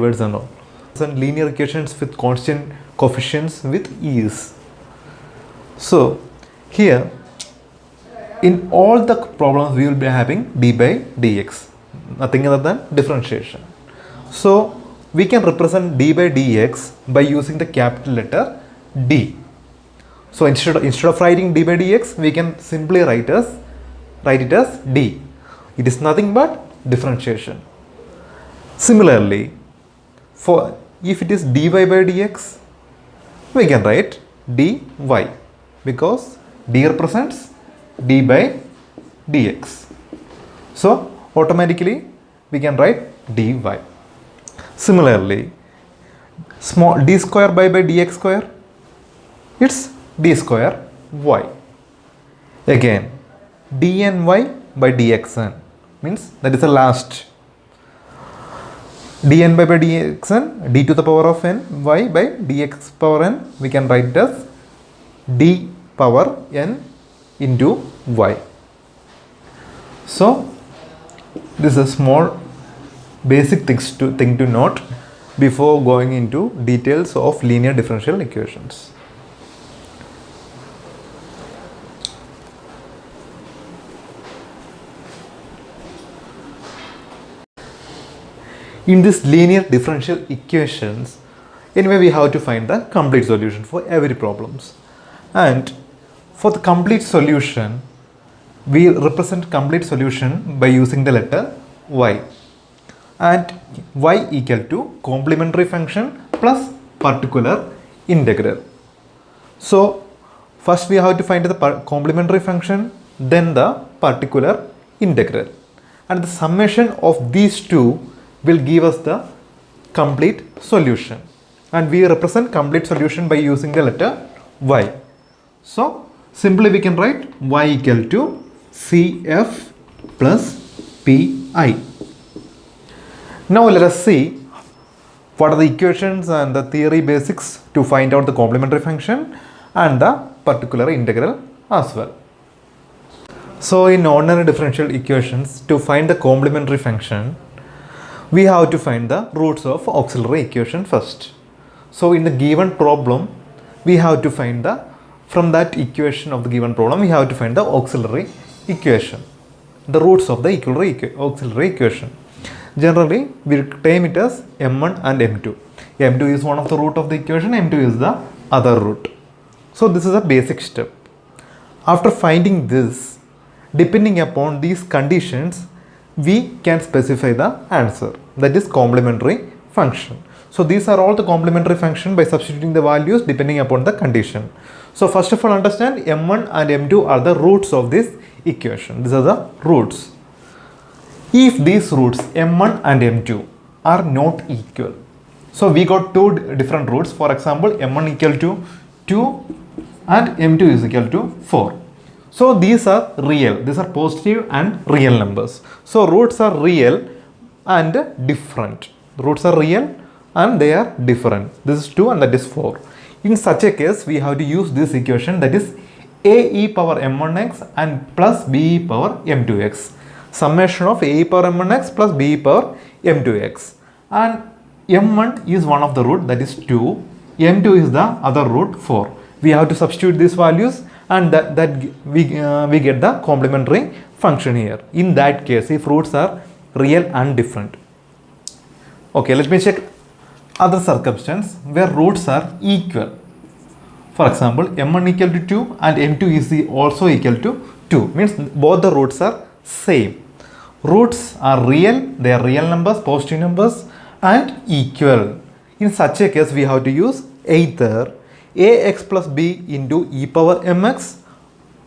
words and all. And linear equations with constant coefficients with ease. So here in all the problems we will be having d by dx, nothing other than differentiation. So we can represent d by dx by using the capital letter D. So instead of writing d by dx, we can simply write it as d. It is nothing but differentiation. Similarly, for if it is dy by dx, we can write dy because d represents d by dx. So automatically we can write dy. Similarly, small d square by dx square, it's d square y. Again, dny by dxn means that is the last. dn by dxn, d to the power of n, y by dx power n, we can write it as d power n into y. So this is a small basic thing to note before going into details of linear differential equations. In this linear differential equations, anyway we have to find the complete solution for every problems. And for the complete solution, we represent complete solution by using the letter y. And y equal to complementary function plus particular integral. So first we have to find the complementary function, then the particular integral. And the summation of these two will give us the complete solution. And we represent complete solution by using the letter y. So simply we can write y equal to CF plus PI. Now let us see what are the equations and the theory basics to find out the complementary function and the particular integral as well. So in ordinary differential equations, to find the complementary function, we have to find the roots of auxiliary equation first. So in the given problem, we have to find from that equation of the given problem, we have to find the auxiliary equation, the roots of the auxiliary equation. Generally, we term it as m1 and m2. m2 is one of the root of the equation, m2 is the other root. So this is a basic step. After finding this, depending upon these conditions, we can specify the answer, that is complementary function. So these are all the complementary function by substituting the values depending upon the condition. So first of all, understand m1 and m2 are the roots of this equation. These are the roots. If these roots m1 and m2 are not equal, so we got two different roots. For example, m1 equal to 2 and m2 is equal to 4. So these are real, these are positive and real numbers. So roots are real and different. Roots are real and they are different. This is 2 and that is 4. In such a case, we have to use this equation, that is a e power m1x and plus b e power m2x. Summation of a e power m1x plus b e power m2x. And m1 is one of the root, that is 2. m2 is the other root, 4. We have to substitute these values and we get the complementary function here. In that case, if roots are real and different. Okay, let me check other circumstance where roots are equal. For example, m1 equal to 2 and m2 is also equal to 2. Means both the roots are same. Roots are real, they are real numbers, positive numbers and equal. In such a case, we have to use either ax plus b into e power mx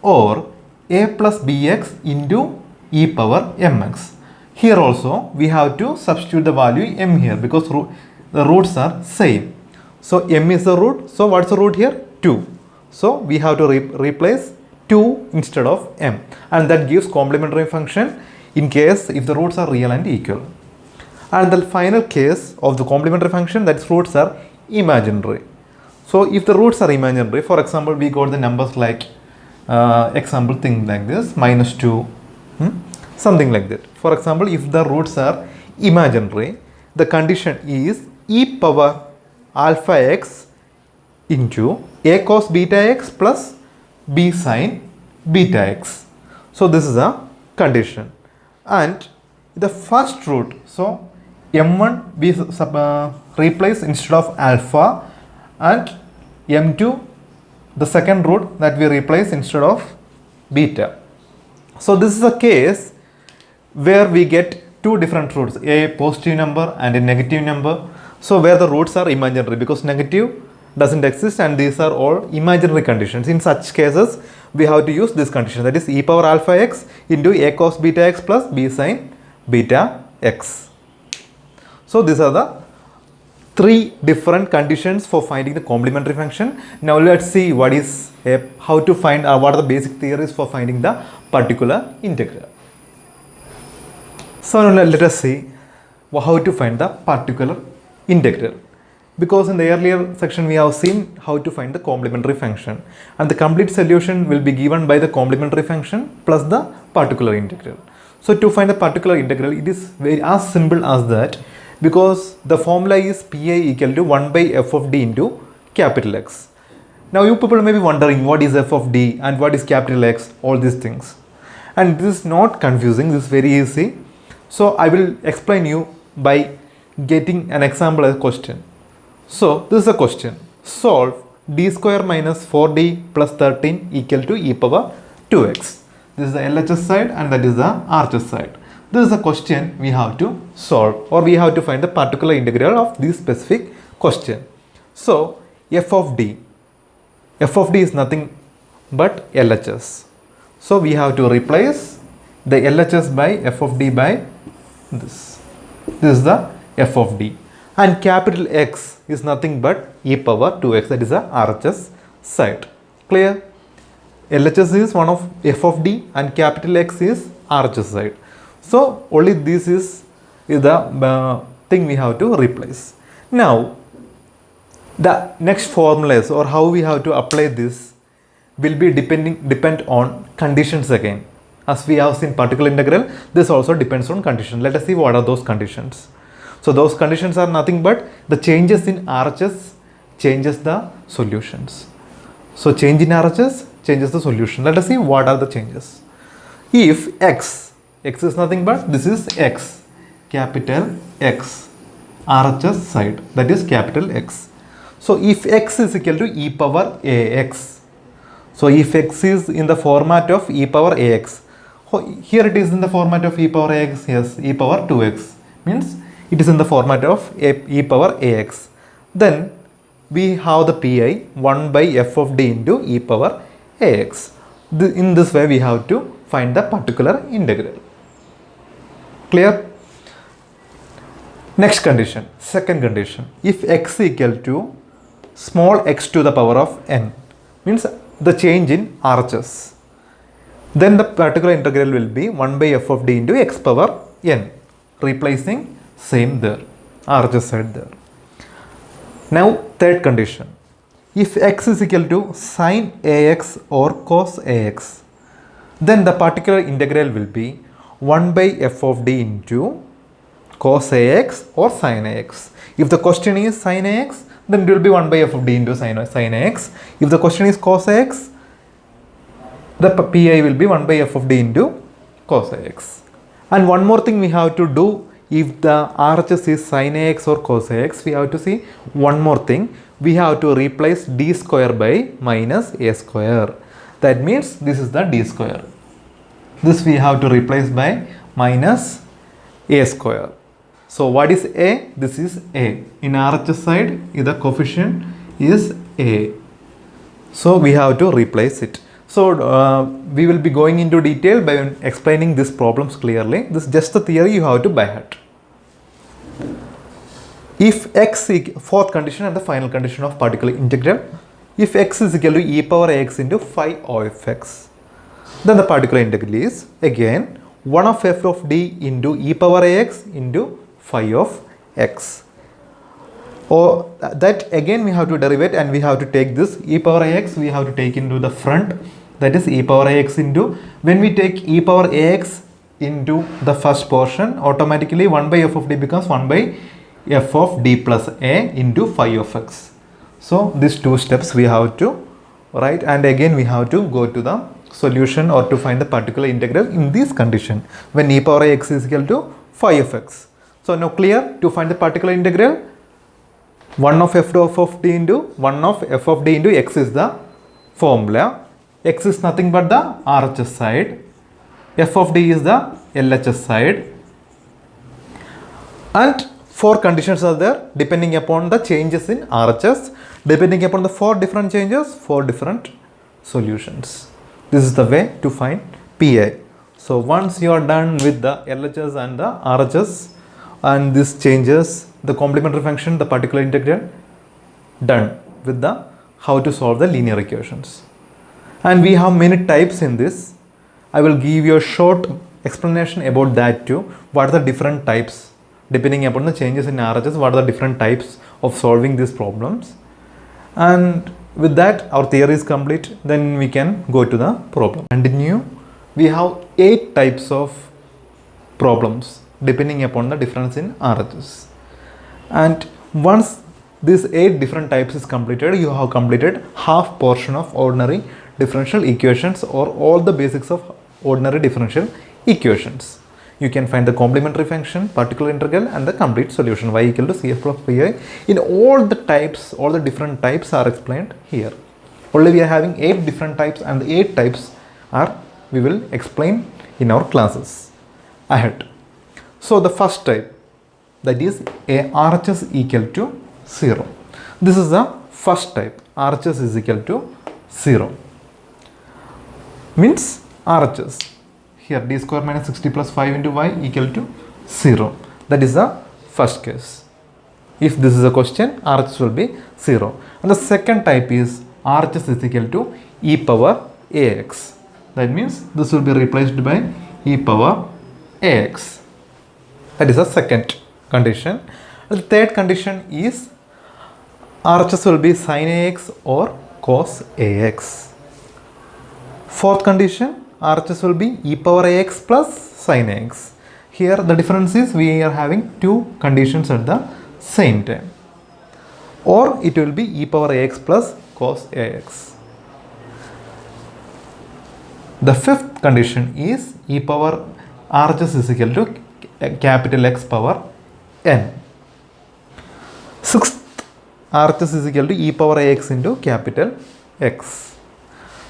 or a plus bx into e power mx. Here also we have to substitute the value m here because the roots are same. So m is the root. So what's the root here? 2. So we have to replace 2 instead of m, and that gives complementary function in case if the roots are real and equal. And the final case of the complementary function, that is roots are imaginary. So if the roots are imaginary, for example, we got the numbers like example thing like this, -2, something like that. For example, if the roots are imaginary, the condition is e power alpha x into a cos beta x plus b sin beta x. So this is a condition, and the first root, so m1 we replace instead of alpha, and m2 the second root that we replace instead of beta. So this is a case where we get two different roots, a positive number and a negative number. So where the roots are imaginary because negative doesn't exist and these are all imaginary conditions. In such cases, we have to use this condition, that is e power alpha x into a cos beta x plus b sin beta x. So these are the three different conditions for finding the complementary function. Now let's see how to find what are the basic theories for finding the particular integral. So now let us see how to find the particular integral. Because in the earlier section we have seen how to find the complementary function, and the complete solution will be given by the complementary function plus the particular integral. So to find the particular integral, it is very as simple as that, because the formula is pi equal to 1 by f of d into capital X. Now you people may be wondering what is f of d and what is capital X, all these things. And this is not confusing, this is very easy. So I will explain you by getting an example as a question. So this is a question. Solve d square minus 4d plus 13 equal to e power 2x. This is the LHS side and that is the RHS side. This is a question we have to solve, or we have to find the particular integral of this specific question. So f of d is nothing but LHS. So we have to replace the LHS by f of d by this. This is the f of d. And capital X is nothing but e power 2x, that is the RHS side. Clear? LHS is one of f of d and capital X is RHS side. So only this is the thing we have to replace. Now the next formulas or how we have to apply this will be depend on conditions again. As we have seen particular integral, this also depends on condition. Let us see what are those conditions. So those conditions are nothing but the changes in RHS changes the solutions. So change in RHS changes the solution. Let us see what are the changes. If x is nothing but this is x, capital X, RHS side, that is capital X. So if x is equal to e power ax, so if x is in the format of e power ax, here it is in the format of e power ax, yes, e power 2x, means it is in the format of e power ax. Then we have the pi 1 by f of d into e power ax. In this way we have to find the particular integral. Clear? Next condition, second condition. If x equal to small x to the power of n, means the change in RHS, then the particular integral will be 1 by f of d into x power n, replacing same there, RHS side there. Now third condition. If x is equal to sin ax or cos ax, then the particular integral will be 1 by f of d into cos ax or sin ax. If the question is sin ax, then it will be 1 by f of d into sin ax. If the question is cos ax, the pi will be 1 by f of d into cos ax. And one more thing we have to do, if the RHS is sin ax or cos ax, we have to see one more thing. We have to replace d square by minus a square. That means this is the d square. This we have to replace by minus a square. So what is a? This is a. In RHS side, the coefficient is a. So we have to replace it. So we will be going into detail by explaining these problems clearly. This is just the theory you have to by heart. If x is fourth condition and the final condition of particular integral, if x is equal to e power ax into phi of x, then the particular integral is again 1 of f of d into e power ax into phi of x. Or that again we have to derive and we have to take this e power ax, we have to take into the front, that is e power ax into, when we take e power ax into the first portion, automatically 1 by f of d becomes 1 by f of d plus a into phi of x. So these two steps we have to write, and again we have to go to the solution or to find the particular integral in this condition when e power x is equal to phi of x. So now clear, to find the particular integral, 1 of f of d into 1 of f of d into x is the formula. X is nothing but the RHS side, f of d is the LHS side, and 4 conditions are there depending upon the changes in RHS. Depending upon the 4 different changes, 4 different solutions. This is the way to find PI. So once you are done with the LHS and the RHS and this changes, the complementary function, the particular integral, done with the how to solve the linear equations. And we have many types in this. I will give you a short explanation about that too. What are the different types depending upon the changes in RHS? What are the different types of solving these problems? And with that, our theory is complete. Then we can go to the problem. Continue. We have 8 types of problems depending upon the difference in RHS. And once these 8 different types is completed, you have completed half portion of ordinary differential equations or all the basics of ordinary differential equations. You can find the complementary function, particular integral, and the complete solution y equal to cf plus pi. In all the types, all the different types are explained here. Only we are having 8 different types, and the 8 types are we will explain in our classes ahead. So the first type, that is a RHS equal to 0. This is the first type. RHS is equal to 0. Means RHS. Here d square minus 60 plus 5 into y equal to 0. That is the first case. If this is a question, RHS will be 0. And the second type is RHS is equal to e power ax. That means this will be replaced by e power ax. That is the second condition. And the third condition is RHS will be sin ax or cos ax. Fourth condition, RHS will be e power ax plus sin ax. Here the difference is we are having 2 conditions at the same time. Or it will be e power ax plus cos ax. The fifth condition is e power RHS is equal to capital X power n. Sixth, RHS is equal to e power ax into capital X.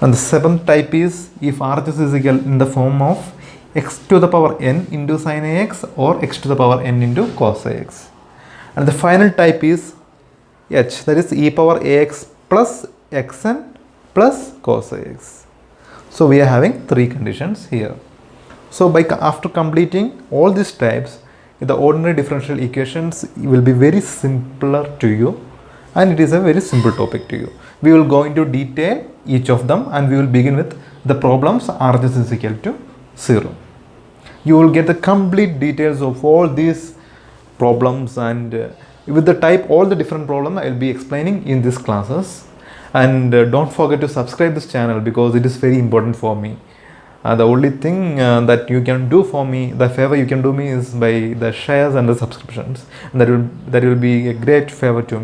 And the seventh type is if RHS is equal in the form of x to the power n into sin ax or x to the power n into cos ax. And the final type is h, that is e power ax plus xn plus cos ax. So we are having 3 conditions here. So after completing all these types, the ordinary differential equations will be very simpler to you, and it is a very simple topic to you. We will go into detail each of them, and we will begin with the problems RHS is equal to 0. You will get the complete details of all these problems, and with the type all the different problems I will be explaining in these classes. And don't forget to subscribe this channel because it is very important for me. The only thing that you can do for me, the favor you can do me is by the shares and the subscriptions. And that will be a great favor to me.